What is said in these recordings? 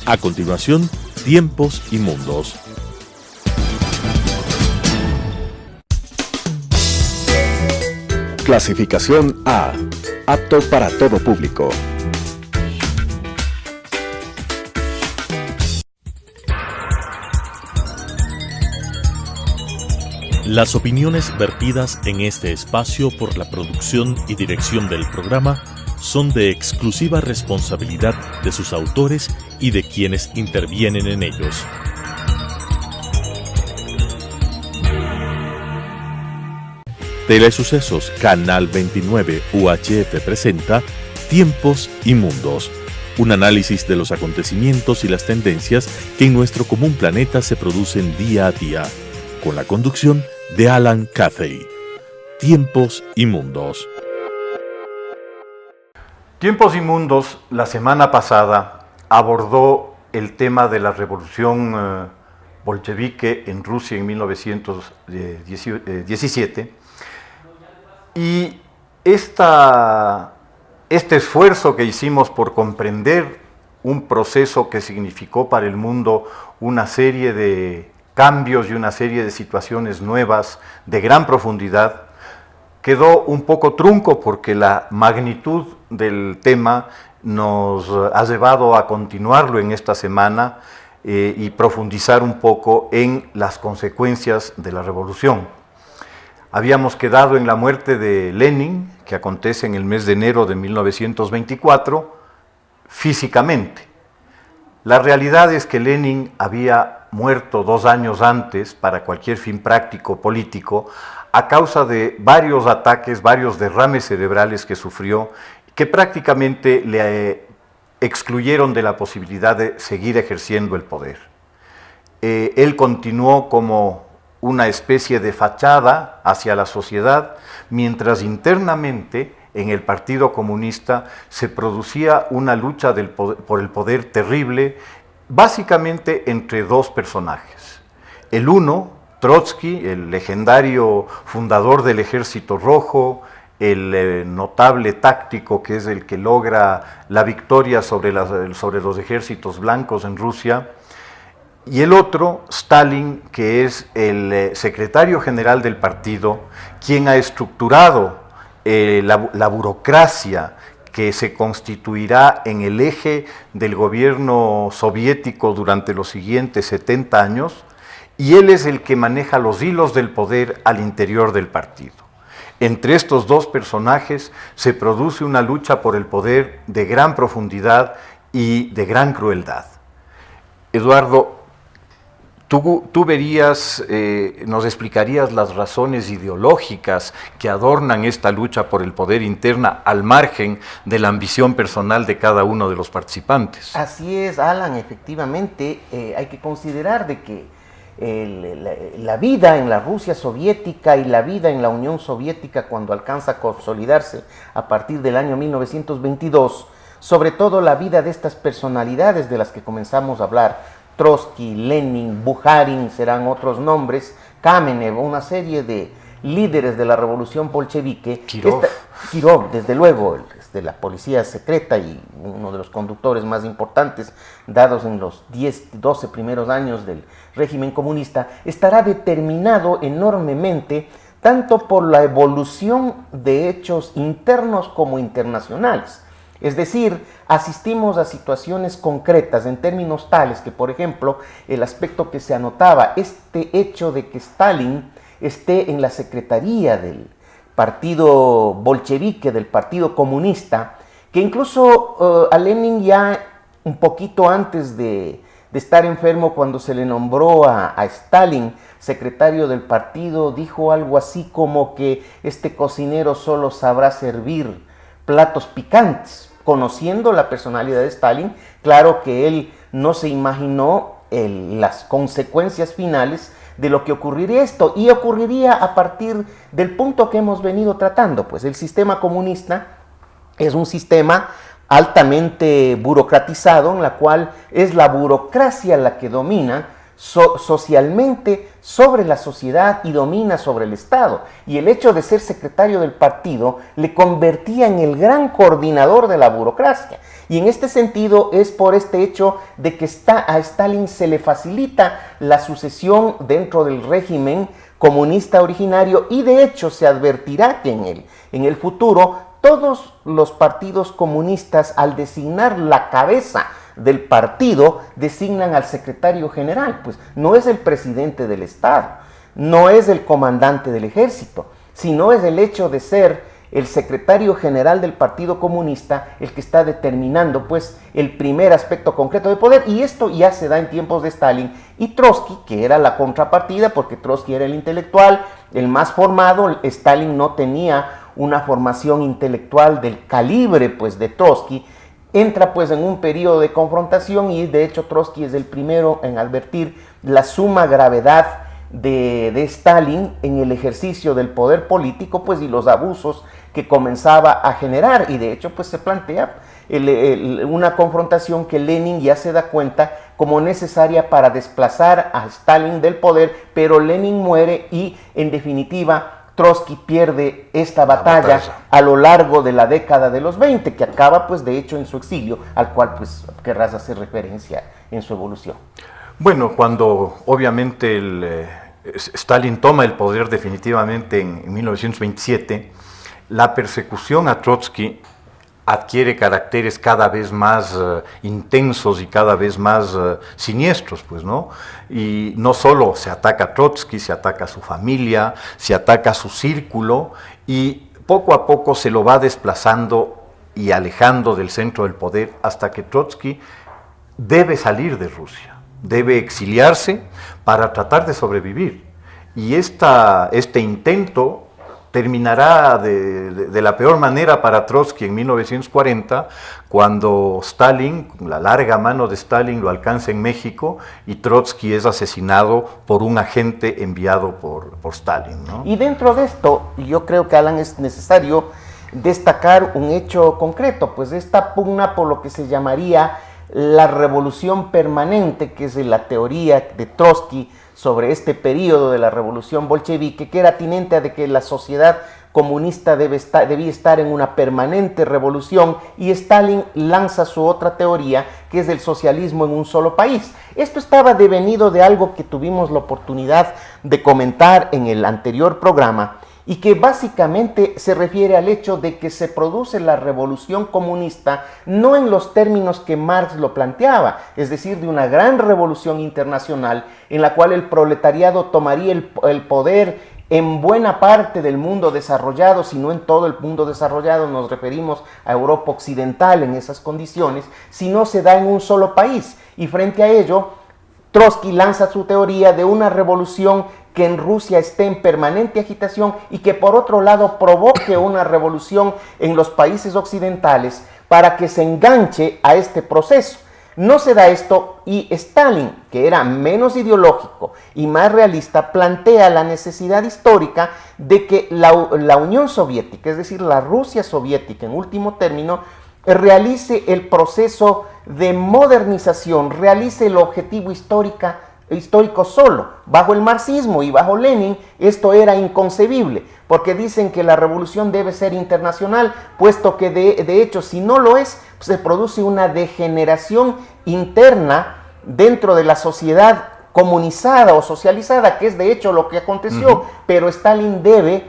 A continuación, Tiempos y Mundos. Clasificación A. Apto para todo público. Las opiniones vertidas en este espacio por la producción y dirección del programa son de exclusiva responsabilidad de sus autores y de quienes intervienen en ellos. Telesucesos Canal 29 UHF presenta Tiempos y Mundos, un análisis de los acontecimientos y las tendencias que en nuestro común planeta se producen día a día, con la conducción de Alan Cathay. Tiempos y Mundos. Tiempos y Mundos, la semana pasada, abordó el tema de la revolución bolchevique en Rusia en 1917 y este esfuerzo que hicimos por comprender un proceso que significó para el mundo una serie de cambios y una serie de situaciones nuevas de gran profundidad, quedó un poco trunco porque la magnitud del tema nos ha llevado a continuarlo en esta semana y profundizar un poco en las consecuencias de la revolución. Habíamos quedado en la muerte de Lenin, que acontece en el mes de enero de 1924, físicamente. La realidad es que Lenin había muerto 2 años antes, para cualquier fin práctico político, a causa de varios ataques, varios derrames cerebrales que sufrió, que prácticamente le excluyeron de la posibilidad de seguir ejerciendo el poder. Él continuó como una especie de fachada hacia la sociedad, mientras internamente en el Partido Comunista se producía una lucha por el poder terrible, básicamente entre 2 personajes. El uno, Trotsky, el legendario fundador del Ejército Rojo, el notable táctico que es el que logra la victoria sobre los ejércitos blancos en Rusia, y el otro, Stalin, que es el secretario general del partido, quien ha estructurado la burocracia que se constituirá en el eje del gobierno soviético durante los siguientes 70 años, y él es el que maneja los hilos del poder al interior del partido. Entre estos 2 personajes se produce una lucha por el poder de gran profundidad y de gran crueldad. Eduardo, tú verías, nos explicarías las razones ideológicas que adornan esta lucha por el poder interna al margen de la ambición personal de cada uno de los participantes. Así es, Alan, efectivamente, hay que considerar de que la vida en la Rusia soviética y la vida en la Unión Soviética, cuando alcanza a consolidarse a partir del año 1922, sobre todo la vida de estas personalidades de las que comenzamos a hablar, Trotsky, Lenin, Bukharin, serán otros nombres, Kamenev, una serie de líderes de la revolución bolchevique, Kirov, desde luego, de la policía secreta y uno de los conductores más importantes dados en los 10-12 primeros años del régimen comunista, estará determinado enormemente tanto por la evolución de hechos internos como internacionales. Es decir, asistimos a situaciones concretas en términos tales que, por ejemplo, el aspecto que se anotaba, este hecho de que Stalin esté en la secretaría del partido bolchevique, del partido comunista, que incluso a Lenin ya un poquito antes de estar enfermo, cuando se le nombró a Stalin secretario del partido, dijo algo así como que este cocinero solo sabrá servir platos picantes. Conociendo la personalidad de Stalin, claro que él no se imaginó las consecuencias finales de lo que ocurriría esto, y ocurriría a partir del punto que hemos venido tratando. Pues el sistema comunista es un sistema altamente burocratizado, en la cual es la burocracia la que domina socialmente sobre la sociedad y domina sobre el Estado, y el hecho de ser secretario del partido le convertía en el gran coordinador de la burocracia, Y en este sentido es por este hecho de que a Stalin se le facilita la sucesión dentro del régimen comunista originario, y de hecho se advertirá que en el futuro todos los partidos comunistas, al designar la cabeza del partido, designan al secretario general. Pues no es el presidente del Estado, no es el comandante del ejército, sino es el hecho de ser el secretario general del Partido Comunista el que está determinando pues el primer aspecto concreto de poder, y esto ya se da en tiempos de Stalin y Trotsky, que era la contrapartida, porque Trotsky era el intelectual, el más formado. Stalin no tenía una formación intelectual del calibre pues de Trotsky. Entra pues en un periodo de confrontación, y de hecho Trotsky es el primero en advertir la suma gravedad de Stalin en el ejercicio del poder político, pues, y los abusos que comenzaba a generar. Y de hecho pues se plantea una confrontación que Lenin ya se da cuenta como necesaria para desplazar a Stalin del poder, pero Lenin muere y en definitiva Trotsky pierde esta batalla a lo largo de la década de los 20, que acaba pues de hecho en su exilio, al cual pues querrás hacer referencia en su evolución. Bueno, cuando obviamente Stalin toma el poder definitivamente en 1927, la persecución a Trotsky adquiere caracteres cada vez más intensos y cada vez más siniestros, pues, ¿no? Y no solo se ataca a Trotsky, se ataca a su familia, se ataca a su círculo, y poco a poco se lo va desplazando y alejando del centro del poder, hasta que Trotsky debe salir de Rusia, debe exiliarse para tratar de sobrevivir. Y este intento terminará de la peor manera para Trotsky en 1940, cuando Stalin, la larga mano de Stalin, lo alcanza en México y Trotsky es asesinado por un agente enviado por Stalin, ¿no? Y dentro de esto, yo creo que, Alan, es necesario destacar un hecho concreto, pues esta pugna por lo que se llamaría la revolución permanente, que es la teoría de Trotsky sobre este periodo de la revolución bolchevique, que era tinente de que la sociedad comunista debía estar en una permanente revolución, y Stalin lanza su otra teoría, que es el socialismo en un solo país. Esto estaba devenido de algo que tuvimos la oportunidad de comentar en el anterior programa, y que básicamente se refiere al hecho de que se produce la revolución comunista no en los términos que Marx lo planteaba, es decir, de una gran revolución internacional en la cual el proletariado tomaría el poder en buena parte del mundo desarrollado, si no en todo el mundo desarrollado, nos referimos a Europa Occidental en esas condiciones, si no se da en un solo país. Y frente a ello, Trotsky lanza su teoría de una revolución que en Rusia esté en permanente agitación y que por otro lado provoque una revolución en los países occidentales para que se enganche a este proceso. No se da esto, y Stalin, que era menos ideológico y más realista, plantea la necesidad histórica de que la Unión Soviética, es decir, la Rusia soviética en último término, realice el proceso de modernización, realice el objetivo histórico solo. Bajo el marxismo y bajo Lenin esto era inconcebible, porque dicen que la revolución debe ser internacional, puesto que de hecho si no lo es, se produce una degeneración interna dentro de la sociedad comunizada o socializada, que es de hecho lo que aconteció. Pero Stalin debe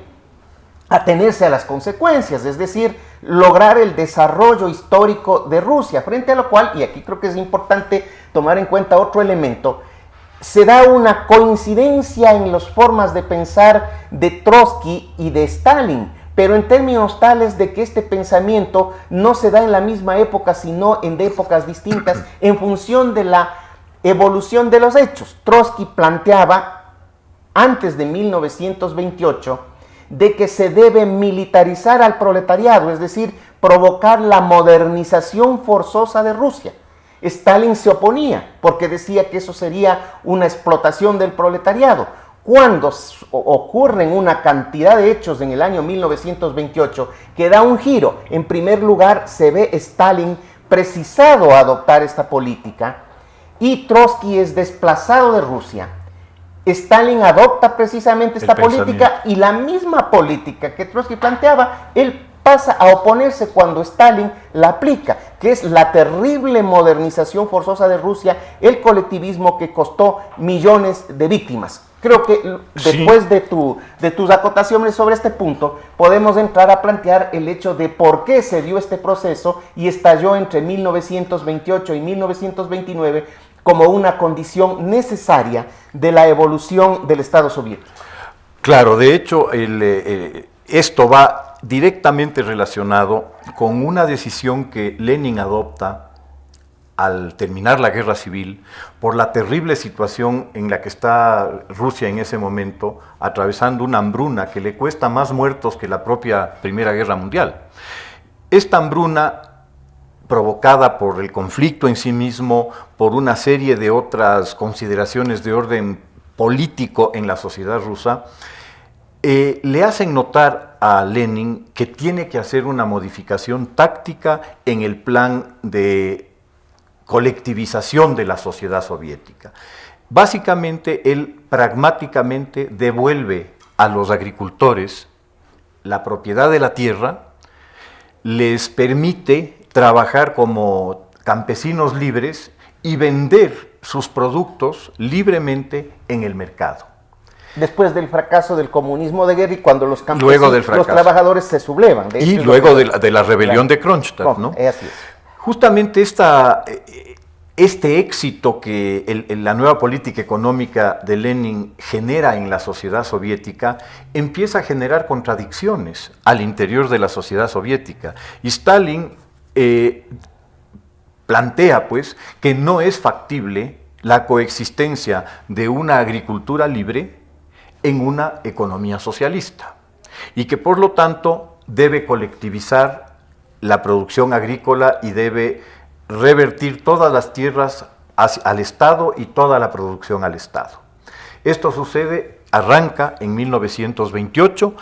atenerse a las consecuencias, es decir, lograr el desarrollo histórico de Rusia, frente a lo cual, y aquí creo que es importante tomar en cuenta otro elemento, se da una coincidencia en las formas de pensar de Trotsky y de Stalin, pero en términos tales de que este pensamiento no se da en la misma época, sino en épocas distintas, en función de la evolución de los hechos. Trotsky planteaba, antes de 1928, de que se debe militarizar al proletariado, es decir, provocar la modernización forzosa de Rusia. Stalin se oponía porque decía que eso sería una explotación del proletariado. Cuando ocurren una cantidad de hechos en el año 1928 que da un giro, en primer lugar se ve Stalin precisado a adoptar esta política y Trotsky es desplazado de Rusia. Stalin adopta precisamente esta política, y la misma política que Trotsky planteaba, él pasa a oponerse cuando Stalin la aplica. que es la terrible modernización forzosa de Rusia, el colectivismo que costó millones de víctimas. Creo que después de tus acotaciones sobre este punto, podemos entrar a plantear el hecho de por qué se dio este proceso y estalló entre 1928 y 1929 como una condición necesaria de la evolución del Estado soviético. Claro, de hecho, esto va directamente relacionado con una decisión que Lenin adopta al terminar la guerra civil, por la terrible situación en la que está Rusia en ese momento, atravesando una hambruna que le cuesta más muertos que la propia Primera Guerra Mundial. Esta hambruna, provocada por el conflicto en sí mismo, por una serie de otras consideraciones de orden político en la sociedad rusa, le hacen notar a Lenin que tiene que hacer una modificación táctica en el plan de colectivización de la sociedad soviética. Básicamente, él pragmáticamente devuelve a los agricultores la propiedad de la tierra, les permite trabajar como campesinos libres y vender sus productos libremente en el mercado. Después del fracaso del comunismo de guerra y cuando los campesinos, los trabajadores se sublevan. Y luego de la rebelión de Kronstadt, ¿no? Así es. Justamente este éxito que la nueva política económica de Lenin genera en la sociedad soviética empieza a generar contradicciones al interior de la sociedad soviética. Y Stalin plantea, pues, que no es factible la coexistencia de una agricultura libre en una economía socialista y que, por lo tanto, debe colectivizar la producción agrícola y debe revertir todas las tierras al Estado y toda la producción al Estado. Esto arranca en 1928,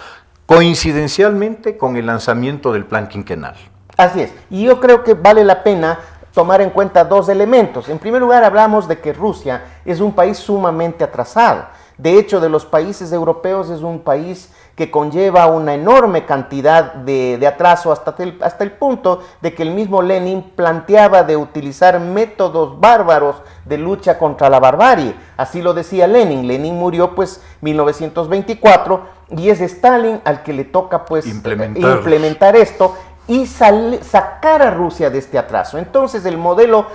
coincidencialmente con el lanzamiento del Plan Quinquenal. Así es, y yo creo que vale la pena tomar en cuenta dos elementos. En primer lugar, hablamos de que Rusia es un país sumamente atrasado. De hecho, de los países europeos es un país que conlleva una enorme cantidad de atraso hasta el punto de que el mismo Lenin planteaba de utilizar métodos bárbaros de lucha contra la barbarie. Así lo decía Lenin. Lenin murió pues 1924 y es Stalin al que le toca pues implementar esto y sacar a Rusia de este atraso. Entonces el modelo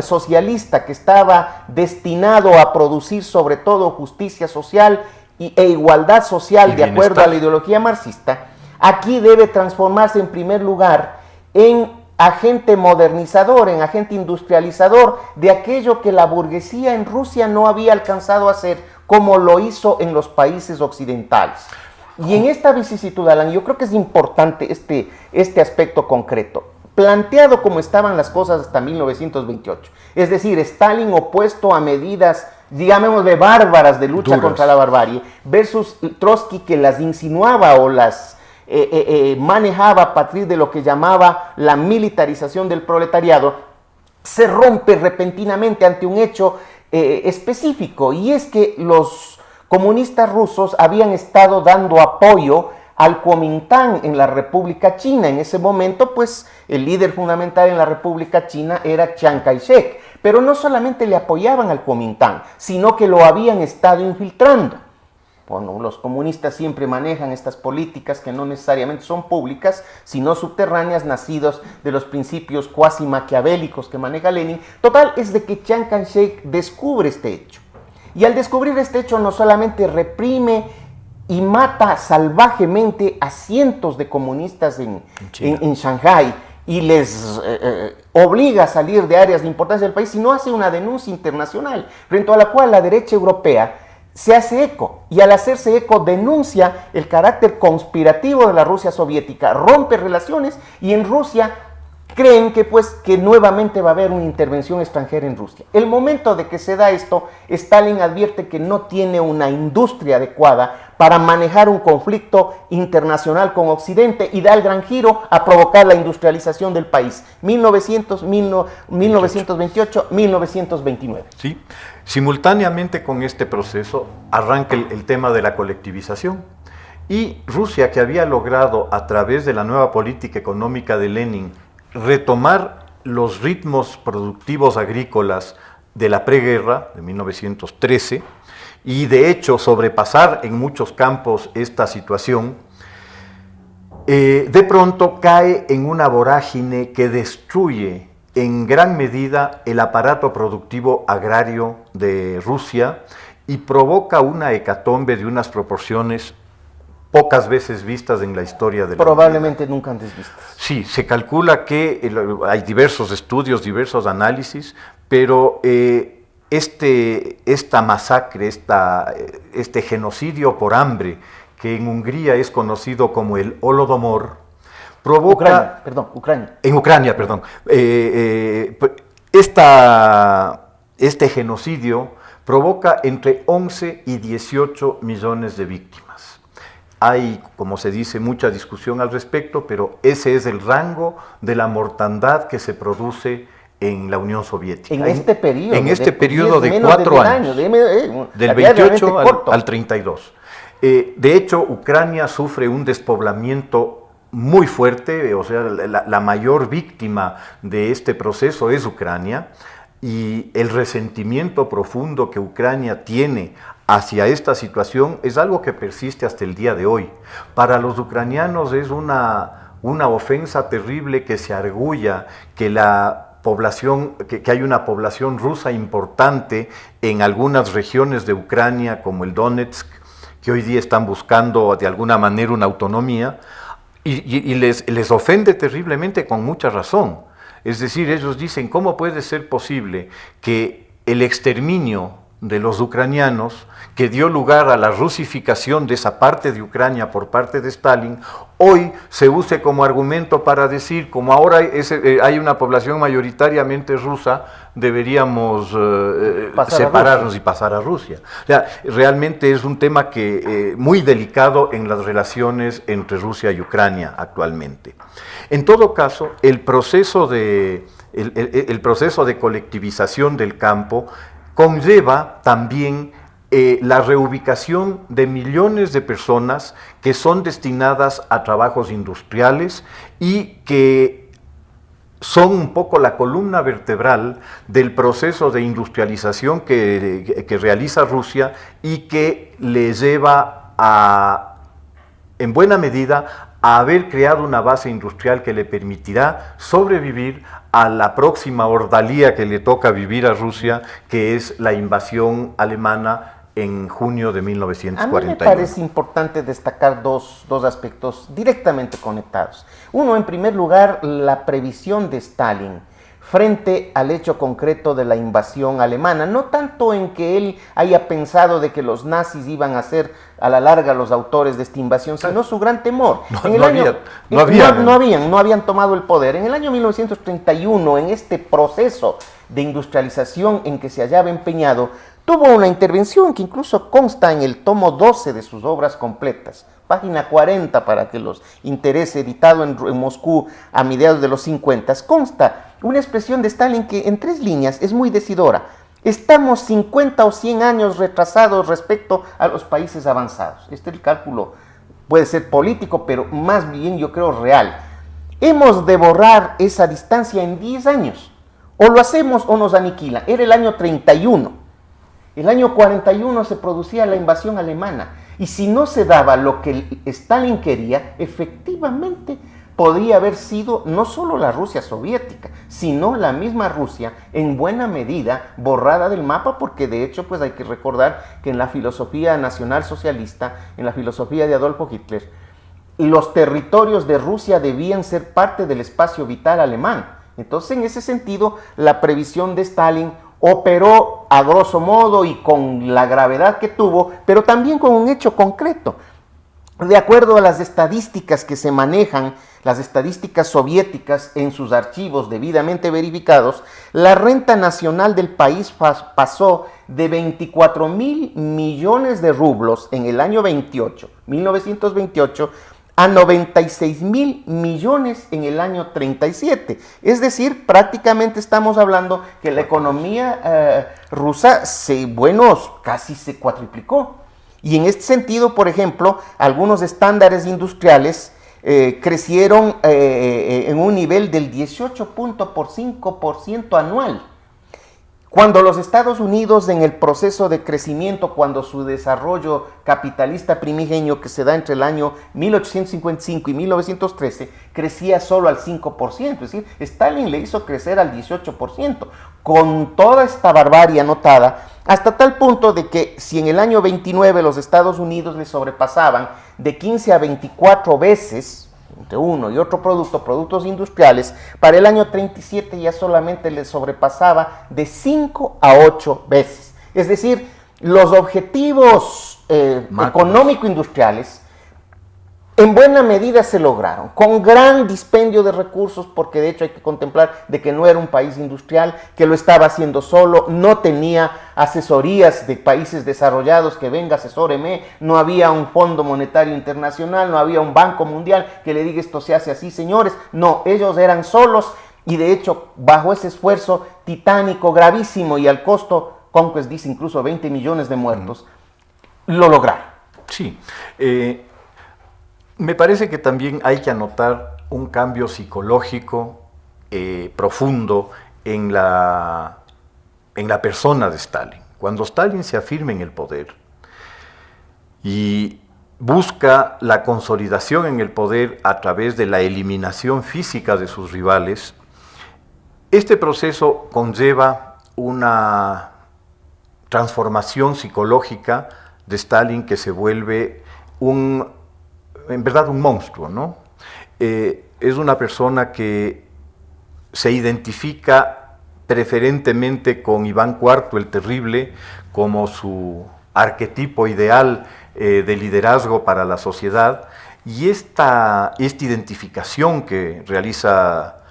socialista que estaba destinado a producir sobre todo justicia social e igualdad social de acuerdo a la ideología marxista, aquí debe transformarse en primer lugar en agente modernizador, en agente industrializador de aquello que la burguesía en Rusia no había alcanzado a hacer como lo hizo en los países occidentales. Y en esta vicisitud, Alan, yo creo que es importante este aspecto concreto, planteado como estaban las cosas hasta 1928. Es decir, Stalin opuesto a medidas, digámosle, bárbaras de lucha contra la barbarie, versus Trotsky que las insinuaba o las manejaba a partir de lo que llamaba la militarización del proletariado, se rompe repentinamente ante un hecho específico, y es que los comunistas rusos habían estado dando apoyo al Kuomintang en la República China. En ese momento, pues, el líder fundamental en la República China era Chiang Kai-shek. Pero no solamente le apoyaban al Kuomintang, sino que lo habían estado infiltrando. Bueno, los comunistas siempre manejan estas políticas que no necesariamente son públicas, sino subterráneas, nacidos de los principios cuasi maquiavélicos que maneja Lenin. Total, es de que Chiang Kai-shek descubre este hecho. Y al descubrir este hecho no solamente reprime y mata salvajemente a cientos de comunistas en Shanghái y les obliga a salir de áreas de importancia del país, sino hace una denuncia internacional, frente a la cual la derecha europea se hace eco, y al hacerse eco denuncia el carácter conspirativo de la Rusia soviética, rompe relaciones, y en Rusia creen que nuevamente va a haber una intervención extranjera en Rusia. El momento de que se da esto, Stalin advierte que no tiene una industria adecuada para manejar un conflicto internacional con Occidente y da el gran giro a provocar la industrialización del país. 1928, 1929. Sí. Simultáneamente con este proceso arranca el tema de la colectivización. Y Rusia, que había logrado a través de la nueva política económica de Lenin retomar los ritmos productivos agrícolas de la preguerra, de 1913, y de hecho sobrepasar en muchos campos esta situación, de pronto cae en una vorágine que destruye en gran medida el aparato productivo agrario de Rusia y provoca una hecatombe de unas proporciones pocas veces vistas en la historia de la Probablemente nunca antes vistas. Sí, se calcula que hay diversos estudios, diversos análisis, pero esta masacre, este genocidio por hambre, que en Hungría es conocido como el Holodomor, provoca... Ucrania. En Ucrania, perdón. Este genocidio provoca entre 11 y 18 millones de víctimas. Hay, como se dice, mucha discusión al respecto, pero ese es el rango de la mortandad que se produce en la Unión Soviética. En este periodo. En este periodo de 4 años. Del 28 al 32. De hecho, Ucrania sufre un despoblamiento muy fuerte, o sea, la mayor víctima de este proceso es Ucrania, y el resentimiento profundo que Ucrania tiene hacia esta situación es algo que persiste hasta el día de hoy. Para los ucranianos es una ofensa terrible que se argulla que que hay una población rusa importante en algunas regiones de Ucrania, como el Donetsk, que hoy día están buscando de alguna manera una autonomía, y les ofende terriblemente con mucha razón. Es decir, ellos dicen, ¿cómo puede ser posible que el exterminio de los ucranianos, que dio lugar a la rusificación de esa parte de Ucrania por parte de Stalin, hoy se use como argumento para decir, como ahora hay una población mayoritariamente rusa, deberíamos separarnos y pasar a Rusia? O sea, realmente es un tema muy delicado en las relaciones entre Rusia y Ucrania actualmente. En todo caso, el proceso de colectivización del campo conlleva también la reubicación de millones de personas que son destinadas a trabajos industriales y que son un poco la columna vertebral del proceso de industrialización que realiza Rusia y que le lleva en buena medida a haber creado una base industrial que le permitirá sobrevivir a la próxima ordalía que le toca vivir a Rusia, que es la invasión alemana en junio de 1941. A mí me parece importante destacar dos aspectos directamente conectados. Uno, en primer lugar, la previsión de Stalin frente al hecho concreto de la invasión alemana, no tanto en que él haya pensado de que los nazis iban a ser a la larga los autores de esta invasión, sino su gran temor. No habían tomado el poder. En el año 1931, en este proceso de industrialización en que se hallaba empeñado, tuvo una intervención que incluso consta en el tomo 12 de sus obras completas, página 40 para que los interese, editado en Moscú a mediados de los 50, consta una expresión de Stalin que en 3 líneas es muy decidora. Estamos 50 o 100 años retrasados respecto a los países avanzados. El cálculo puede ser político, pero más bien yo creo real. Hemos de borrar esa distancia en 10 años. O lo hacemos o nos aniquila. Era el año 31. El año 41 se producía la invasión alemana. Y si no se daba lo que Stalin quería, efectivamente podría haber sido no solo la Rusia soviética, sino la misma Rusia, en buena medida borrada del mapa, porque de hecho pues hay que recordar que en la filosofía nacional socialista, en la filosofía de Adolfo Hitler, los territorios de Rusia debían ser parte del espacio vital alemán. Entonces, en ese sentido, la previsión de Stalin operó a grosso modo y con la gravedad que tuvo, pero también con un hecho concreto. De acuerdo a las estadísticas que se manejan, las estadísticas soviéticas en sus archivos debidamente verificados, la renta nacional del país pasó de 24.000 millones de rublos en el año 1928, a 96.000 millones en el año 37. Es decir, prácticamente estamos hablando que la economía rusa casi se cuatriplicó. Y en este sentido, por ejemplo, algunos estándares industriales crecieron en un nivel del 18.5% anual. Cuando los Estados Unidos, en el proceso de crecimiento, cuando su desarrollo capitalista primigenio, que se da entre el año 1855 y 1913, crecía solo al 5%, es decir, Stalin le hizo crecer al 18%, con toda esta barbarie anotada, hasta tal punto de que si en el año 29 los Estados Unidos le sobrepasaban de 15 a 24 veces, entre uno y otro producto, productos industriales, para el año 37 ya solamente le sobrepasaba de 5 a 8 veces. Es decir, los objetivos económico-industriales en buena medida se lograron, con gran dispendio de recursos, porque de hecho hay que contemplar de que no era un país industrial, que lo estaba haciendo solo, no tenía asesorías de países desarrollados que venga, asesóreme, no había un Fondo Monetario Internacional, no había un Banco Mundial que le diga esto se hace así, señores, no, ellos eran solos y de hecho bajo ese esfuerzo titánico, gravísimo y al costo, Conquest dice incluso 20 millones de muertos, lo lograron. Sí, me parece que también hay que anotar un cambio psicológico profundo en la persona de Stalin. Cuando Stalin se afirma en el poder y busca la consolidación en el poder a través de la eliminación física de sus rivales, este proceso conlleva una transformación psicológica de Stalin que se vuelve en verdad un monstruo, ¿no? Es una persona que se identifica preferentemente con Iván IV el Terrible como su arquetipo ideal de liderazgo para la sociedad, y esta identificación que realiza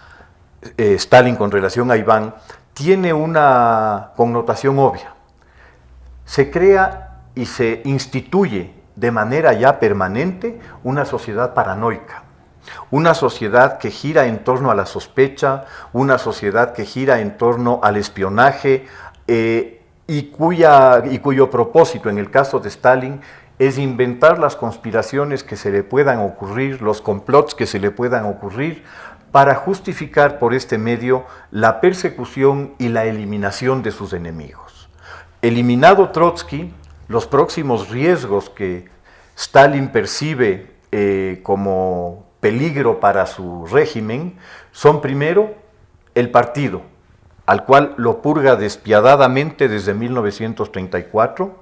Stalin con relación a Iván tiene una connotación obvia. Se crea y se instituye de manera ya permanente una sociedad paranoica, una sociedad que gira en torno a la sospecha, una sociedad que gira en torno al espionaje y cuyo propósito en el caso de Stalin es inventar las conspiraciones que se le puedan ocurrir, los complots que se le puedan ocurrir para justificar por este medio la persecución y la eliminación de sus enemigos. Eliminado Trotsky, los próximos riesgos que Stalin percibe como peligro para su régimen son primero el partido, al cual lo purga despiadadamente desde 1934,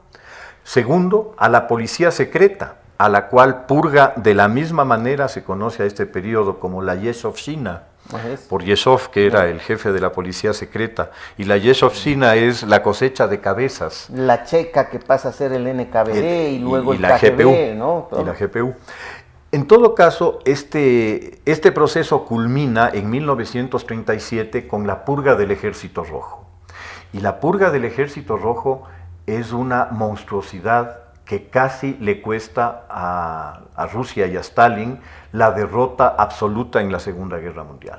segundo a la policía secreta, a la cual purga de la misma manera, se conoce a este periodo como la Yezhovshchina, por Yezhov, que era el jefe de la policía secreta, y la Yezhovshchina es la cosecha de cabezas. La checa que pasa a ser el NKVD y luego el la KGB, GPU, ¿no? Y la GPU. En todo caso, este proceso culmina en 1937 con la purga del Ejército Rojo. Y la purga del Ejército Rojo es una monstruosidad que casi le cuesta a Rusia y a Stalin la derrota absoluta en la Segunda Guerra Mundial.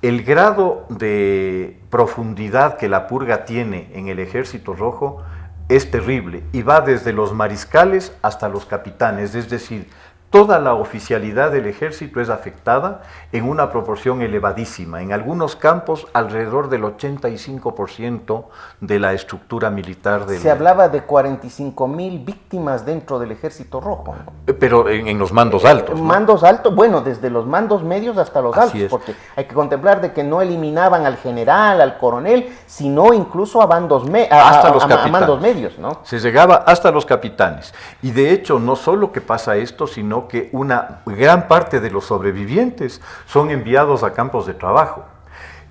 El grado de profundidad que la purga tiene en el Ejército Rojo es terrible y va desde los mariscales hasta los capitanes, es decir, toda la oficialidad del ejército es afectada en una proporción elevadísima. En algunos campos, alrededor del 85% de la estructura militar del... Se hablaba de 45.000 víctimas dentro del Ejército Rojo, ¿no? Pero en los mandos altos, ¿no? Mandos altos, bueno, desde los mandos medios hasta los Así altos, es. porque hay que contemplar de que no eliminaban al general, al coronel, sino incluso a mandos medios, ¿no? Se llegaba hasta los capitanes. Y de hecho, no solo que pasa esto, sino que una gran parte de los sobrevivientes son enviados a campos de trabajo.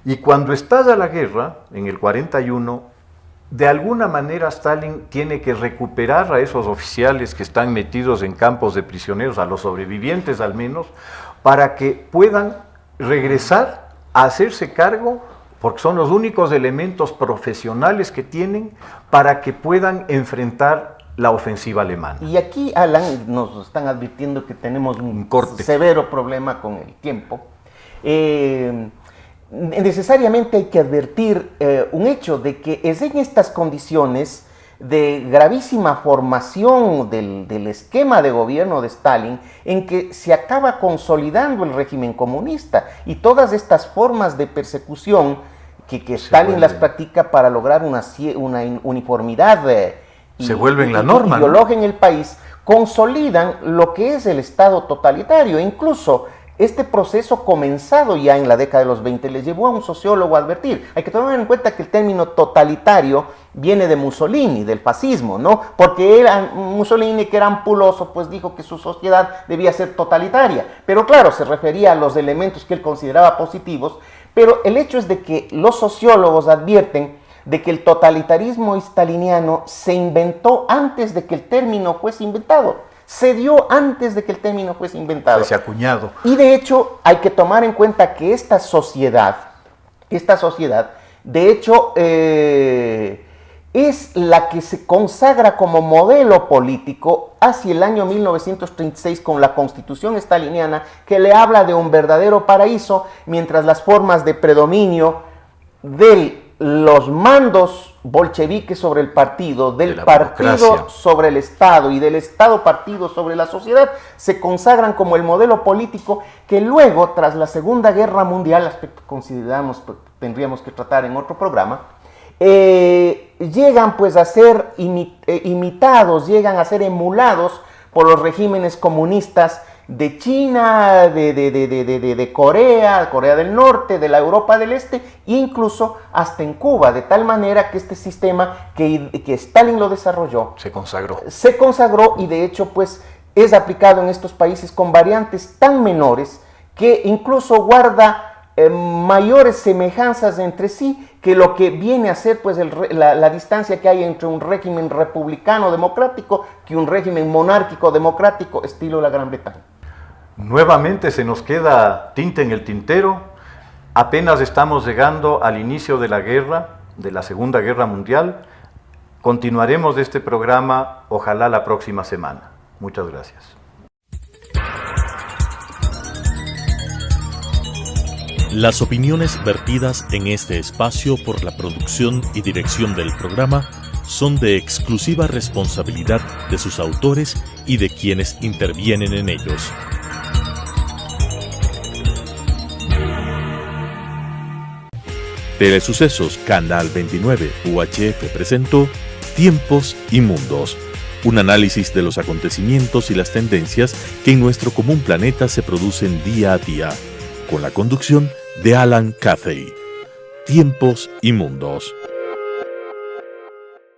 Y cuando estalla la guerra, en el 41, de alguna manera Stalin tiene que recuperar a esos oficiales que están metidos en campos de prisioneros, a los sobrevivientes al menos, para que puedan regresar a hacerse cargo, porque son los únicos elementos profesionales que tienen para que puedan enfrentar la ofensiva alemana. Y aquí, Alan, nos están advirtiendo que tenemos un severo problema con el tiempo. Necesariamente hay que advertir un hecho de que es en estas condiciones de gravísima formación del esquema de gobierno de Stalin, en que se acaba consolidando el régimen comunista y todas estas formas de persecución que Stalin las practica para lograr una uniformidad se vuelven la norma, ideológica en el país, consolidan lo que es el Estado totalitario. Incluso este proceso comenzado ya en la década de los 20 les llevó a un sociólogo a advertir. Hay que tomar en cuenta que el término totalitario viene de Mussolini, del fascismo, ¿no? Porque Mussolini, que era ampuloso, pues dijo que su sociedad debía ser totalitaria. Pero claro, se refería a los elementos que él consideraba positivos. Pero el hecho es de que los sociólogos advierten de que el totalitarismo staliniano se inventó antes de que el término fuese inventado. Se dio antes de que el término fuese inventado. Fuese acuñado. Y de hecho hay que tomar en cuenta que esta sociedad, de hecho, es la que se consagra como modelo político hacia el año 1936 con la Constitución staliniana, que le habla de un verdadero paraíso, mientras las formas de predominio de los mandos bolcheviques sobre el partido, del partido sobre el Estado y del Estado partido sobre la sociedad, se consagran como el modelo político que luego, tras la Segunda Guerra Mundial, aspecto que consideramos tendríamos que tratar en otro programa, llegan pues a ser imitados, llegan a ser emulados por los regímenes comunistas de China, de Corea, Corea del Norte, de la Europa del Este, e incluso hasta en Cuba, de tal manera que este sistema que Stalin lo desarrolló, se consagró y de hecho pues es aplicado en estos países con variantes tan menores que incluso guarda mayores semejanzas entre sí que lo que viene a ser pues la distancia que hay entre un régimen republicano democrático que un régimen monárquico democrático estilo la Gran Bretaña. Nuevamente se nos queda tinta en el tintero. Apenas estamos llegando al inicio de la guerra, de la Segunda Guerra Mundial. Continuaremos este programa, ojalá la próxima semana. Muchas gracias. Las opiniones vertidas en este espacio por la producción y dirección del programa son de exclusiva responsabilidad de sus autores y de quienes intervienen en ellos. Telesucesos Canal 29 UHF presentó Tiempos y Mundos, un análisis de los acontecimientos y las tendencias que en nuestro común planeta se producen día a día, con la conducción de Alan Cathay. Tiempos y Mundos.